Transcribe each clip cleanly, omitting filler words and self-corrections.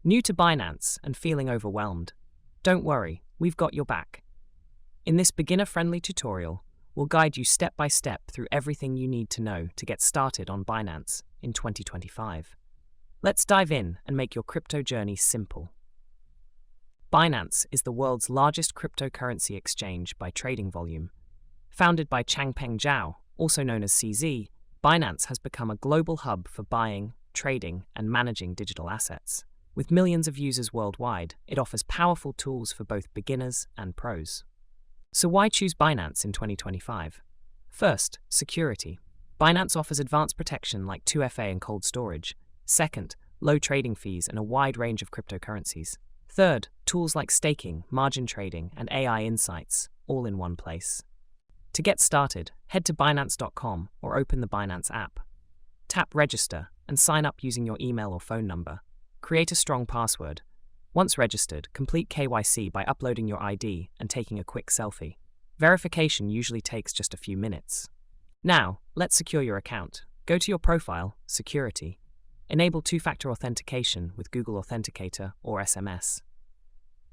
New to Binance and feeling overwhelmed? Don't worry, we've got your back. In this beginner-friendly tutorial, we'll guide you step by step through everything you need to know to get started on Binance in 2025. Let's dive in and make your crypto journey simple. Binance is the world's largest cryptocurrency exchange by trading volume. Founded by Changpeng Zhao, also known as CZ, Binance has become a global hub for buying, trading, and managing digital assets. With millions of users worldwide, it offers powerful tools for both beginners and pros. So why choose Binance in 2025? First, security. Binance offers advanced protection like 2FA and cold storage. Second, low trading fees and a wide range of cryptocurrencies. Third, tools like staking, margin trading, and AI insights, all in one place. To get started, head to Binance.com or open the Binance app. Tap Register and sign up using your email or phone number. Create a strong password. Once registered, complete KYC by uploading your ID and taking a quick selfie. Verification usually takes just a few minutes. Now, let's secure your account. Go to your profile, Security. Enable two-factor authentication with Google Authenticator or SMS.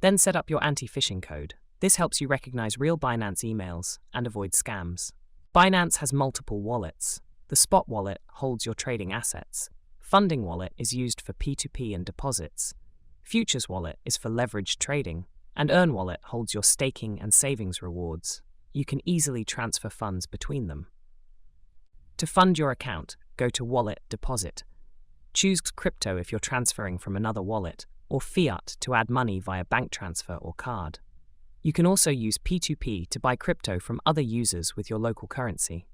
Then set up your anti-phishing code. This helps you recognize real Binance emails and avoid scams. Binance has multiple wallets. The Spot wallet holds your trading assets. Funding wallet is used for P2P and deposits. Futures wallet is for leveraged trading. And Earn wallet holds your staking and savings rewards. You can easily transfer funds between them. To fund your account, go to Wallet Deposit. Choose crypto if you're transferring from another wallet, or fiat to add money via bank transfer or card. You can also use P2P to buy crypto from other users with your local currency.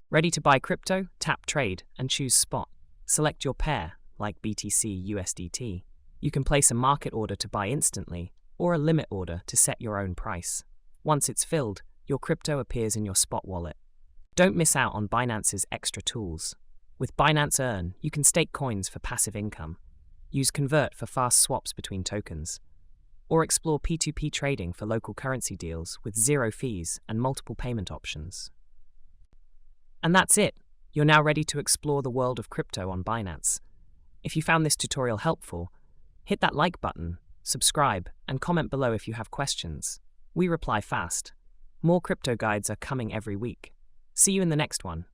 Ready to buy crypto? Tap Trade and choose Spot. Select your pair, like BTC USDT. You can place a market order to buy instantly, or a limit order to set your own price. Once it's filled, your crypto appears in your Spot wallet. Don't miss out on Binance's extra tools. With Binance Earn, you can stake coins for passive income, use Convert for fast swaps between tokens, or explore P2P trading for local currency deals with zero fees and multiple payment options. And that's it. You're now ready to explore the world of crypto on Binance. If you found this tutorial helpful, hit that like button, subscribe, and comment below if you have questions. We reply fast. More crypto guides are coming every week. See you in the next one.